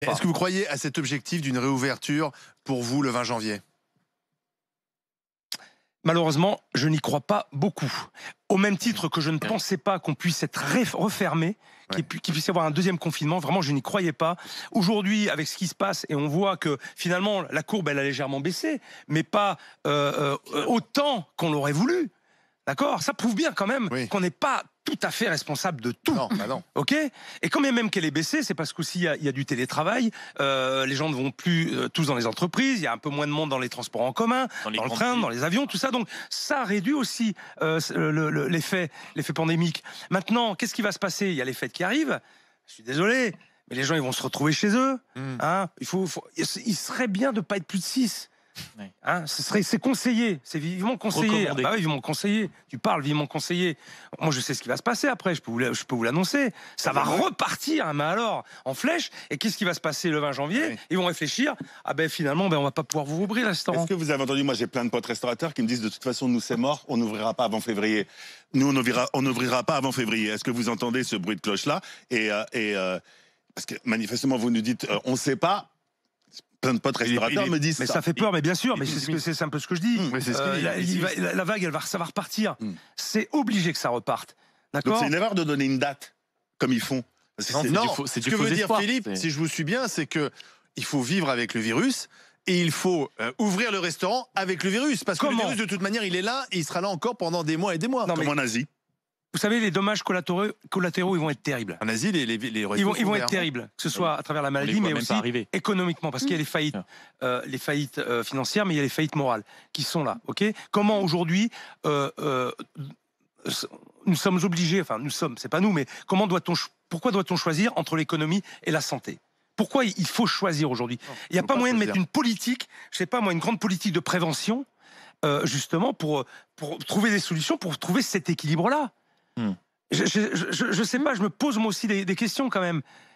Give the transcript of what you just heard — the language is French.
Est-ce que vous croyez à cet objectif d'une réouverture pour vous le 20 janvier? Malheureusement, je n'y crois pas beaucoup. Au même titre que je ne pensais pas qu'on puisse être refermé, qu'il puisse y avoir un deuxième confinement, vraiment je n'y croyais pas. Aujourd'hui, avec ce qui se passe, et on voit que finalement la courbe elle a légèrement baissé, mais pas autant qu'on l'aurait voulu. D'accord? Ça prouve bien quand même qu'on n'est pas tout à fait responsable de tout. Non, bah non. Ok? Et quand bien même qu'elle est baissée, c'est parce qu'aussi il y a du télétravail. Les gens ne vont plus tous dans les entreprises. Il y a un peu moins de monde dans les transports en commun, dans le train, dans les avions, tout ça. Donc ça réduit aussi l'effet pandémique. Maintenant, qu'est-ce qui va se passer? Il y a les fêtes qui arrivent. Je suis désolé, mais les gens ils vont se retrouver chez eux. Hein, il serait bien de ne pas être plus de 6. Hein, c'est conseillé, c'est vivement conseillé. Ah bah oui, vivement conseillé. Tu parles vivement conseillé. Moi, je sais ce qui va se passer après. Je peux vous l'annoncer. Ça va repartir, hein, mais alors en flèche. Et qu'est-ce qui va se passer le 20 janvier? Ils vont réfléchir. Ah ben finalement, on va pas pouvoir vous ouvrir le restaurant. Est-ce que vous avez entendu? Moi, j'ai plein de potes restaurateurs qui me disent de toute façon, nous c'est mort, on n'ouvrira pas avant février. Nous, on n'ouvrira pas avant février. Est-ce que vous entendez ce bruit de cloche là? Parce que manifestement, vous nous dites, on ne sait pas. Plein de potes restaurateurs me disent mais ça fait peur, mais bien sûr, mais c'est un peu ce que je dis. La vague, ça va repartir. C'est obligé que ça reparte. Donc c'est une erreur de donner une date, comme ils font. Non, ce que veut dire Philippe, si je vous suis bien, c'est que il faut vivre avec le virus et il faut ouvrir le restaurant avec le virus. Parce que le virus, de toute manière, il est là et il sera là encore pendant des mois et des mois. Comme en Asie. Vous savez, les dommages collatéraux, ils vont être terribles. En Asie, ils vont être terribles, que ce soit à travers la maladie, mais aussi économiquement, parce qu'il y a les faillites financières, mais il y a les faillites morales qui sont là. Ok? Comment aujourd'hui nous sommes obligés, enfin nous sommes, c'est pas nous, mais pourquoi doit-on choisir entre l'économie et la santé? Pourquoi il faut choisir aujourd'hui? Il n'y a pas moyen de mettre une politique, je sais pas moi, une grande politique de prévention, justement pour trouver des solutions, pour trouver cet équilibre-là. Je sais pas, je me pose moi aussi des questions quand même.